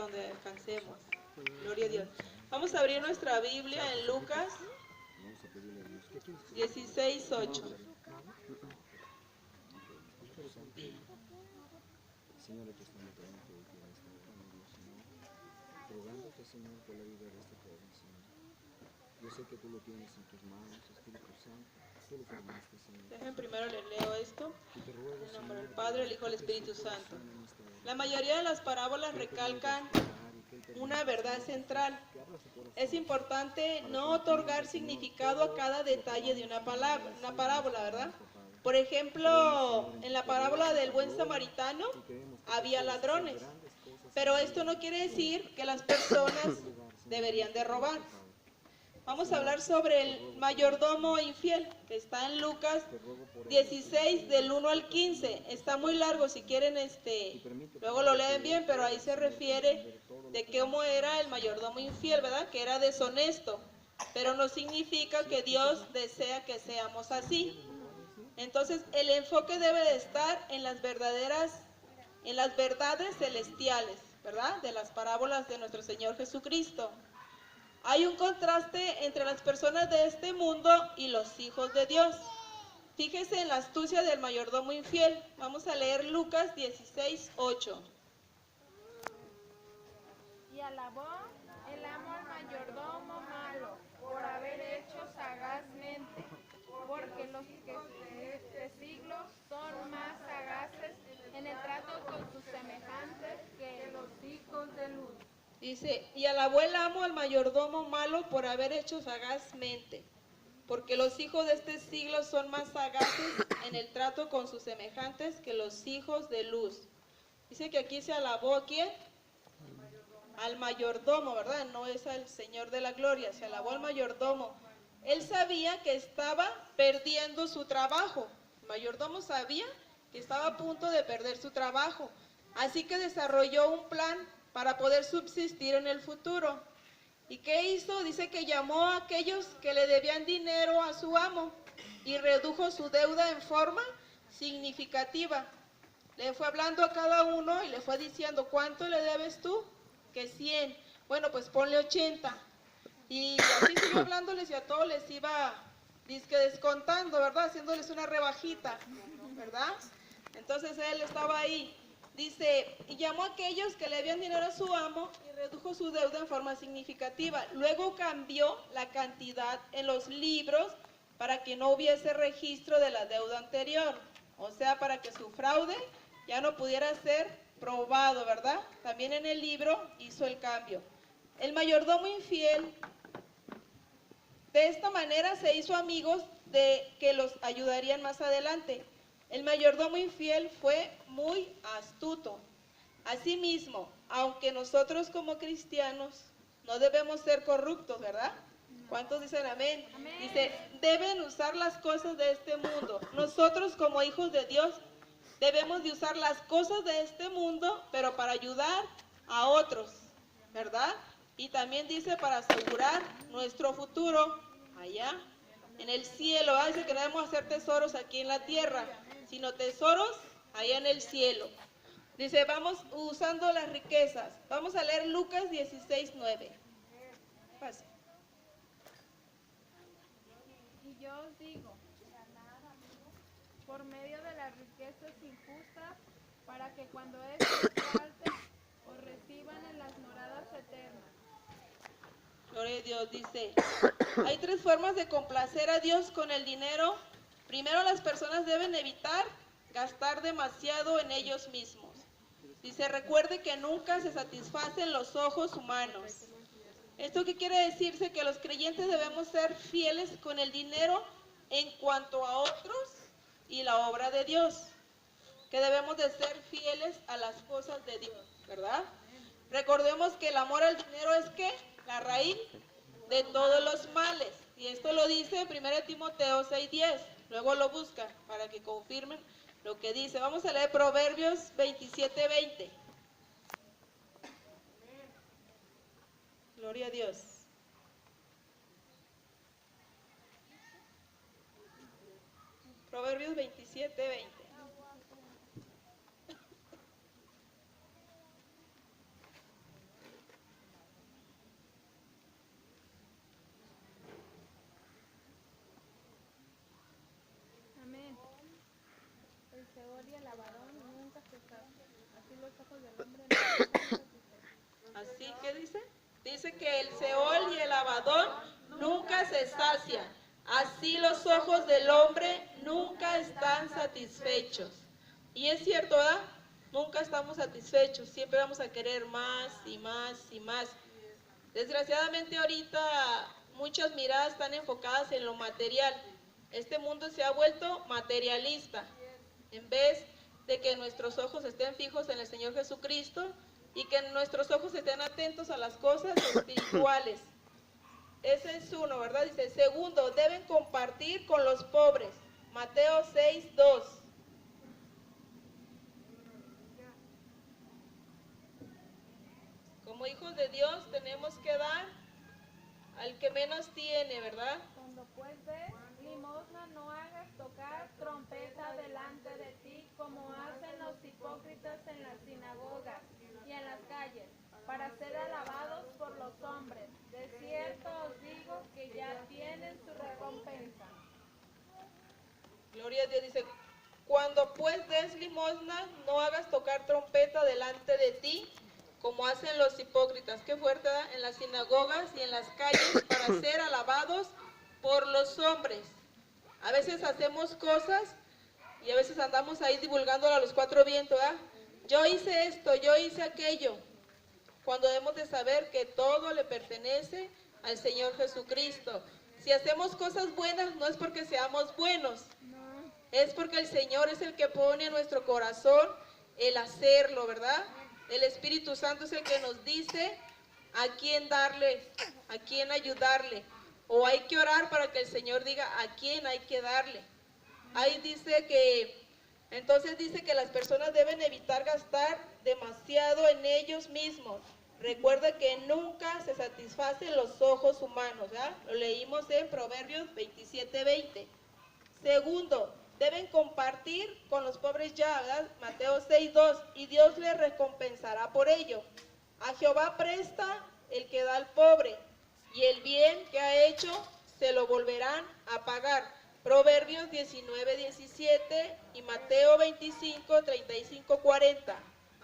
donde alcancemos. Gloria a Dios. Vamos a abrir nuestra Biblia en Lucas 16:8. Señor, te estamos delante de ti en esta hora, mi Dios, Señor, rogándote, Señor, por la vida de este joven, Señor. Yo sé que tú lo tienes en tus manos, Espíritu Santo, tú lo formaste, Señor. Dejen primero le leo esto. Y te ruego, En nombre del Señor, Padre, el Hijo y el Espíritu Santo. La mayoría de las parábolas recalcan una verdad central. Es importante no otorgar significado a cada detalle de una parábola, ¿verdad? Por ejemplo, en la parábola del buen samaritano había ladrones, pero esto no quiere decir que las personas deberían de robar. Vamos a hablar sobre el mayordomo infiel, que está en Lucas 16 del 1 al 15. Está muy largo, si quieren luego lo leen bien, pero ahí se refiere de cómo era el mayordomo infiel, ¿verdad? Que era deshonesto, pero no significa que Dios desea que seamos así. Entonces, el enfoque debe de estar en las verdades celestiales, ¿verdad? De las parábolas de nuestro Señor Jesucristo. Hay un contraste entre las personas de este mundo y los hijos de Dios. Fíjese en la astucia del mayordomo infiel. Vamos a leer Lucas 16:8. Y alabó el amo al mayordomo malo por haber hecho sagazmente, porque los que de este siglo son más sagaces en el trato con sus semejantes que los hijos de luz. Dice, y alabó el amo al mayordomo malo por haber hecho sagazmente, porque los hijos de este siglo son más sagaces en el trato con sus semejantes que los hijos de luz. Dice que aquí se alabó ¿a quién? Al mayordomo, ¿verdad? No es al Señor de la gloria, se alabó al mayordomo. Él sabía que estaba perdiendo su trabajo. El mayordomo sabía que estaba a punto de perder su trabajo. Así que desarrolló un plan para poder subsistir en el futuro. ¿Y qué hizo? Dice que llamó a aquellos que le debían dinero a su amo y redujo su deuda en forma significativa. Le fue hablando a cada uno y le fue diciendo, ¿cuánto le debes tú? Que 100. Bueno, pues ponle 80. Y así siguió hablándoles y a todos les iba descontando, ¿verdad? Haciéndoles una rebajita, ¿verdad? Entonces él estaba ahí. Dice, y llamó a aquellos que le habían dinero a su amo y redujo su deuda en forma significativa. Luego cambió la cantidad en los libros para que no hubiese registro de la deuda anterior. O sea, para que su fraude ya no pudiera ser probado, ¿verdad? También en el libro hizo el cambio. El mayordomo infiel de esta manera se hizo amigos de que los ayudarían más adelante. El mayordomo infiel fue muy astuto. Asimismo, aunque nosotros como cristianos no debemos ser corruptos, ¿verdad? ¿Cuántos dicen amén? Amén. Dice, deben usar las cosas de este mundo. Nosotros como hijos de Dios debemos de usar las cosas de este mundo, pero para ayudar a otros, ¿verdad? Y también dice para asegurar nuestro futuro allá en el cielo. Dice que no debemos hacer tesoros aquí en la tierra, sino tesoros allá en el cielo. Dice, vamos usando las riquezas. Vamos a leer Lucas 16:9. Pase. Y yo os digo, por medio de las riquezas injustas, para que cuando éstas falten, os reciban en las moradas eternas. Gloria a Dios. Dice, hay tres formas de complacer a Dios con el dinero. Primero, las personas deben evitar gastar demasiado en ellos mismos. Dice, recuerde que nunca se satisfacen los ojos humanos. ¿Esto qué quiere decirse? Que los creyentes debemos ser fieles con el dinero en cuanto a otros y la obra de Dios. Que debemos de ser fieles a las cosas de Dios, ¿verdad? Recordemos que el amor al dinero es ¿qué? La raíz de todos los males. Y esto lo dice en 1 Timoteo 6:10. Luego lo buscan para que confirmen lo que dice. Vamos a leer Proverbios 27:20. Gloria a Dios. Proverbios 27:20. Así que dice, dice que el Seol y el Abadón nunca se sacian. Así los ojos del hombre nunca están satisfechos. Y es cierto, ¿verdad? Nunca estamos satisfechos, siempre vamos a querer más y más y más. Desgraciadamente ahorita muchas miradas están enfocadas en lo material. Este mundo se ha vuelto materialista. En vez de que nuestros ojos estén fijos en el Señor Jesucristo y que nuestros ojos estén atentos a las cosas espirituales. Ese es uno, ¿verdad? Dice, segundo, deben compartir con los pobres. Mateo 6:2. Como hijos de Dios tenemos que dar al que menos tiene, ¿verdad? Cuando pues des limosna, no hagas tocar trompeta delante de ti, como hacen los hipócritas en las sinagogas y en las calles, para ser alabados por los hombres. De cierto os digo que ya tienen su recompensa. Gloria a Dios, dice, cuando pues des limosna, no hagas tocar trompeta delante de ti, como hacen los hipócritas, qué fuerte, ¿verdad? En las sinagogas y en las calles, para ser alabados por los hombres. A veces hacemos cosas y a veces andamos ahí divulgándolo a los cuatro vientos, ¿verdad? Yo hice esto, yo hice aquello, cuando debemos de saber que todo le pertenece al Señor Jesucristo. Si hacemos cosas buenas, no es porque seamos buenos, es porque el Señor es el que pone en nuestro corazón el hacerlo, ¿verdad? El Espíritu Santo es el que nos dice a quién darle, a quién ayudarle. O hay que orar para que el Señor diga a quién hay que darle. Ahí dice que, entonces dice que las personas deben evitar gastar demasiado en ellos mismos. Recuerda que nunca se satisfacen los ojos humanos, ¿verdad? Lo leímos en Proverbios 27:20. Segundo, deben compartir con los pobres ya, ¿verdad? Mateo 6:2, y Dios les recompensará por ello. A Jehová presta el que da al pobre, y el bien que ha hecho se lo volverán a pagar. Proverbios 19:17 y Mateo 25:35-40.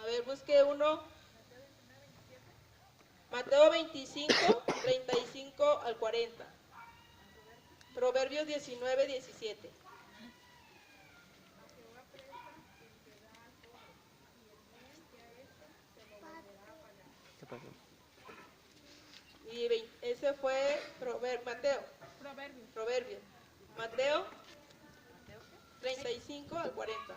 A ver, busque uno. Mateo 25:35-40. Proverbios 19:17. Y ese fue Mateo. Proverbios. Mateo 35-40.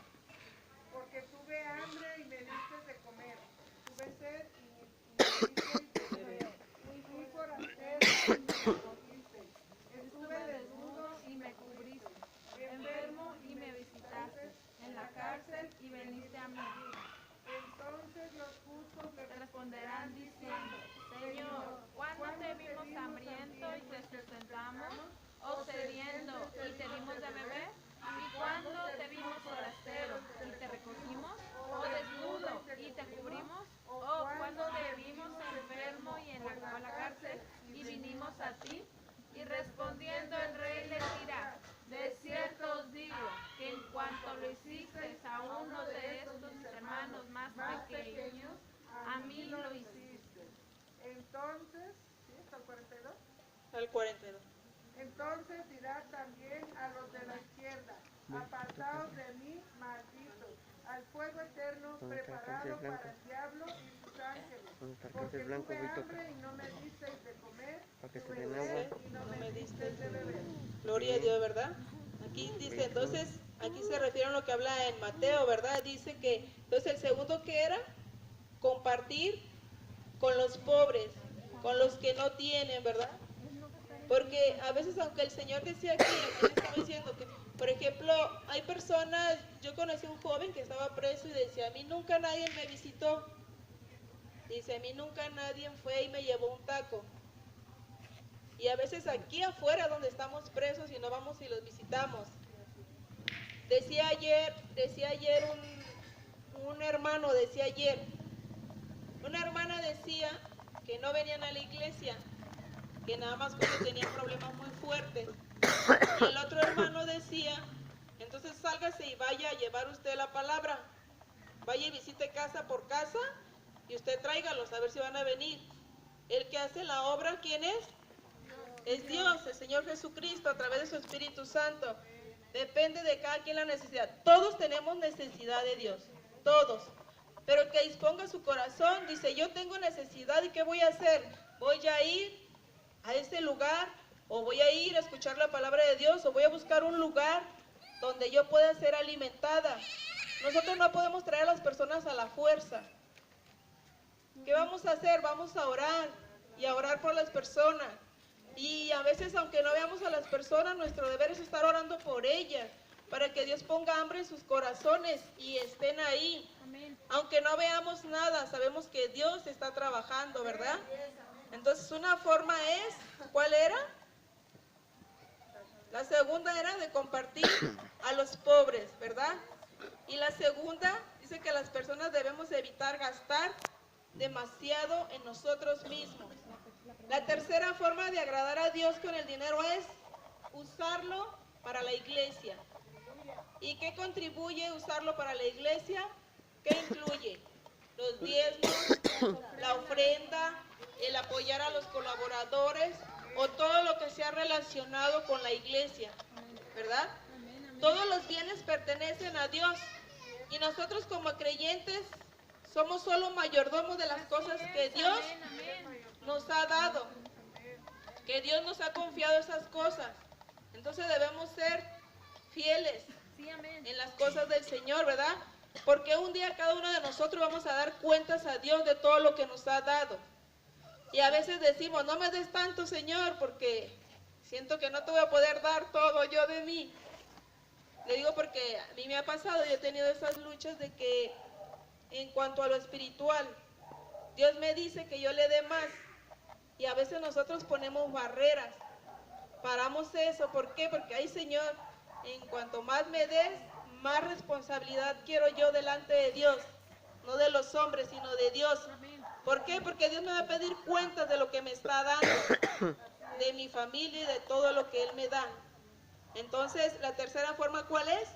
Porque tuve hambre y me diste de comer, tuve sed y me diste de beber, fui forastero y me recogiste, estuve desnudo y me cubriste, enfermo y me visitaste, en la cárcel y veniste a mí. Entonces los justos le responderán diciendo, Señor, ¿cuándo te vimos hambriento y te sustentamos? ¿O sediento y te dimos de beber? ¿Y cuándo te vimos forastero y te recogimos? ¿O desnudo y te cubrimos? ¿O cuándo te vimos enfermo y en la cárcel y vinimos a ti? Y respondiendo el rey le dirá, de cierto os digo, que en cuanto lo hicisteis a uno de estos mis hermanos más pequeños, a mí lo hiciste. entonces, ¿sí? ¿Hasta el 42? Al 42. Entonces dirá también a los de la izquierda, apartaos de mí, malditos, al fuego eterno preparado para el diablo y sus ángeles, porque tuve hambre y no me disteis de comer, tuve sed y no me disteis de beber. Gloria a Dios, ¿verdad? Aquí dice, entonces, aquí se refiere a lo que habla en Mateo, ¿verdad? Dice que, entonces el segundo que era, compartir con los pobres, con los que no tienen, ¿verdad? Porque a veces, aunque el Señor decía aquí, el Señor estaba diciendo que, por ejemplo, hay personas, yo conocí a un joven que estaba preso y decía, a mí nunca nadie me visitó. Dice, a mí nunca nadie fue y me llevó un taco. Y a veces aquí afuera donde estamos presos y no vamos y los visitamos. Decía ayer un hermano, una hermana decía que no venían a la iglesia, que nada más cuando tenían problemas muy fuertes. Y el otro hermano decía, entonces sálgase y vaya a llevar usted la palabra. vaya y visite casa por casa y usted tráigalos a ver si van a venir. El que hace la obra, ¿quién es? Es Dios, el Señor Jesucristo, a través de su Espíritu Santo. Depende de cada quien la necesidad. Todos tenemos necesidad de Dios, todos. Pero el que disponga su corazón, dice, yo tengo necesidad, ¿y qué voy a hacer? Voy a ir a ese lugar, o voy a ir a escuchar la palabra de Dios, o voy a buscar un lugar donde yo pueda ser alimentada. Nosotros no podemos traer a las personas a la fuerza. ¿Qué vamos a hacer? Vamos a orar, y a orar por las personas. Y a veces, aunque no veamos a las personas, nuestro deber es estar orando por ellas, para que Dios ponga hambre en sus corazones y estén ahí. Amén. Aunque no veamos nada, sabemos que Dios está trabajando, ¿verdad? Entonces, una forma es, ¿cuál era? La segunda era de compartir a los pobres, ¿verdad? Y la segunda dice que las personas debemos evitar gastar demasiado en nosotros mismos. La tercera forma de agradar a Dios con el dinero es usarlo para la iglesia. ¿Y qué contribuye usarlo para la iglesia? ¿Qué incluye? Los diezmos, la ofrenda, el apoyar a los colaboradores o todo lo que sea relacionado con la iglesia, ¿verdad? Todos los bienes pertenecen a Dios y nosotros como creyentes somos solo mayordomos de las cosas que Dios nos ha dado, que Dios nos ha confiado esas cosas. Entonces debemos ser fieles en las cosas del Señor, ¿verdad? Porque un día cada uno de nosotros vamos a dar cuentas a Dios de todo lo que nos ha dado. Y a veces decimos, no me des tanto, Señor, porque siento que no te voy a poder dar todo yo de mí. Le digo porque a mí me ha pasado, yo he tenido esas luchas de que en cuanto a lo espiritual, Dios me dice que yo le dé más. Y a veces nosotros ponemos barreras, paramos eso. ¿Por qué? Porque, ay Señor, en cuanto más me des, más responsabilidad quiero yo delante de Dios, no de los hombres, sino de Dios. ¿Por qué? Porque Dios me va a pedir cuentas de lo que me está dando, de mi familia y de todo lo que Él me da. Entonces, la tercera forma, ¿cuál es?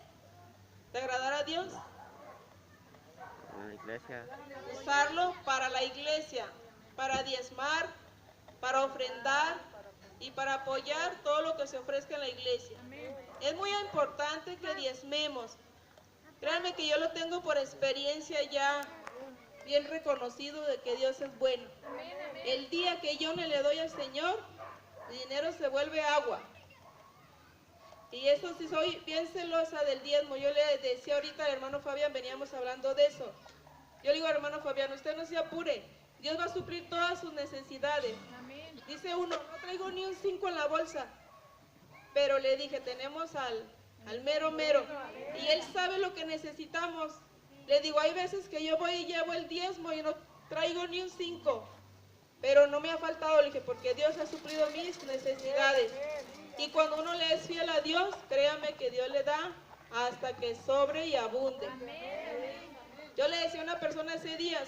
De agradar a Dios. La iglesia. Usarlo para la iglesia, para diezmar, para ofrendar y para apoyar todo lo que se ofrezca en la iglesia. Es muy importante que diezmemos. Créanme que yo lo tengo por experiencia ya bien reconocido de que Dios es bueno. El día que yo no le doy al Señor, el dinero se vuelve agua. Y eso sí, soy bien celosa del diezmo. Yo le decía ahorita al hermano Fabián, veníamos hablando de eso. Yo le digo al hermano Fabián, usted no se apure, Dios va a suplir todas sus necesidades. Dice uno, no traigo ni un 5 en la bolsa. Pero le dije, tenemos al mero mero. Y Él sabe lo que necesitamos. Le digo, hay veces que yo voy y llevo el diezmo y no traigo ni un 5. Pero no me ha faltado, le dije, porque Dios ha suplido mis necesidades. Y cuando uno le es fiel a Dios, créame que Dios le da hasta que sobre y abunde. Yo le decía a una persona hace días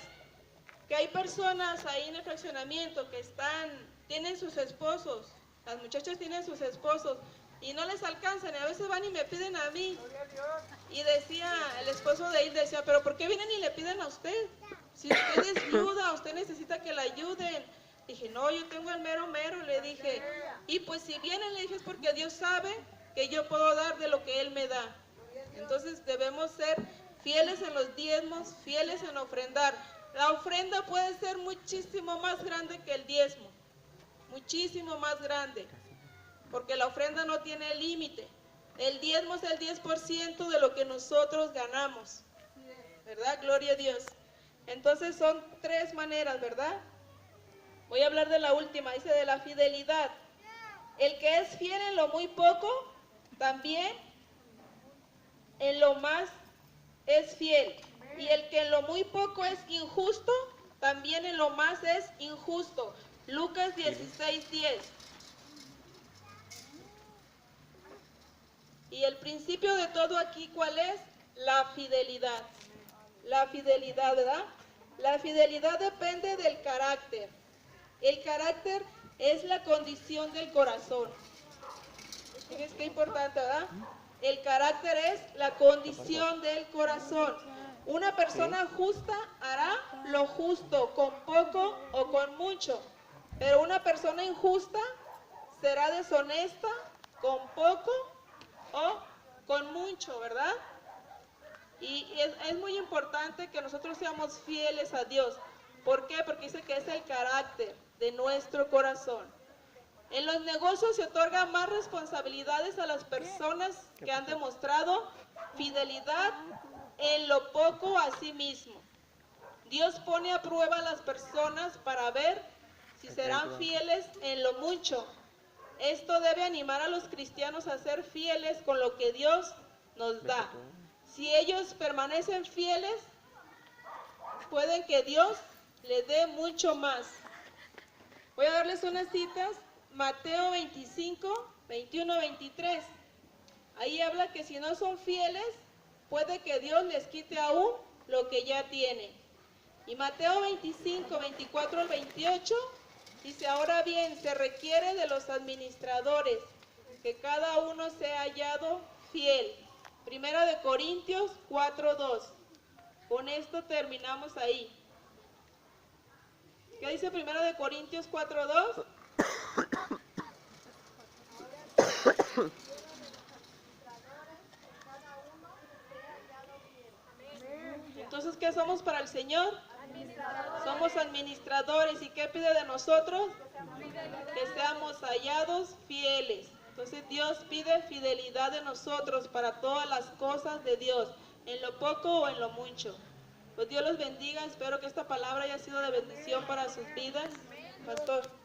que hay personas ahí en el fraccionamiento que tienen sus esposos, las muchachas tienen sus esposos y no les alcanzan y a veces van y me piden a mí. Y decía, el esposo de él decía, pero ¿por qué vienen y le piden a usted? Si usted es viuda, usted necesita que la ayuden. Dije, no, yo tengo el mero mero, le dije. Y pues si vienen, le dije, es porque Dios sabe que yo puedo dar de lo que Él me da. Entonces debemos ser fieles en los diezmos, fieles en ofrendar. La ofrenda puede ser muchísimo más grande que el diezmo, muchísimo más grande, porque la ofrenda no tiene límite. El diezmo es el 10% de lo que nosotros ganamos, ¿verdad? Gloria a Dios. Entonces son 3 maneras, ¿verdad? Voy a hablar de la última, dice de la fidelidad. El que es fiel en lo muy poco, también en lo más es fiel. Y el que en lo muy poco es injusto, también en lo más es injusto. Lucas 16:10. Y el principio de todo aquí, ¿cuál es? La fidelidad. La fidelidad, ¿verdad? La fidelidad depende del carácter. El carácter es la condición del corazón. Fíjense qué importante, ¿verdad? El carácter es la condición del corazón. Una persona justa hará lo justo, con poco o con mucho. Pero una persona injusta será deshonesta, con poco o con mucho, ¿verdad? Y es muy importante que nosotros seamos fieles a Dios. ¿Por qué? Porque dice que es el carácter de nuestro corazón. En los negocios se otorgan más responsabilidades a las personas que han demostrado fidelidad en lo poco a sí mismo. Dios pone a prueba a las personas para ver si serán fieles en lo mucho. Esto debe animar a los cristianos a ser fieles con lo que Dios nos da. Si ellos permanecen fieles, pueden que Dios les dé mucho más. Voy a darles unas citas. Mateo 25, 21, 23. Ahí habla que si no son fieles, puede que Dios les quite aún lo que ya tienen. Y Mateo 25, 24 al 28, dice, ahora bien, se requiere de los administradores que cada uno sea hallado fiel. Primera de Corintios 4, 2. Con esto terminamos ahí. ¿Qué dice Primera de Corintios 4, 2? Entonces, ¿qué somos para el Señor? Somos administradores. ¿Y qué pide de nosotros? Que seamos hallados fieles. Entonces Dios pide fidelidad de nosotros para todas las cosas de Dios, en lo poco o en lo mucho. Pues Dios los bendiga. Espero que esta palabra haya sido de bendición para sus vidas. Pastor.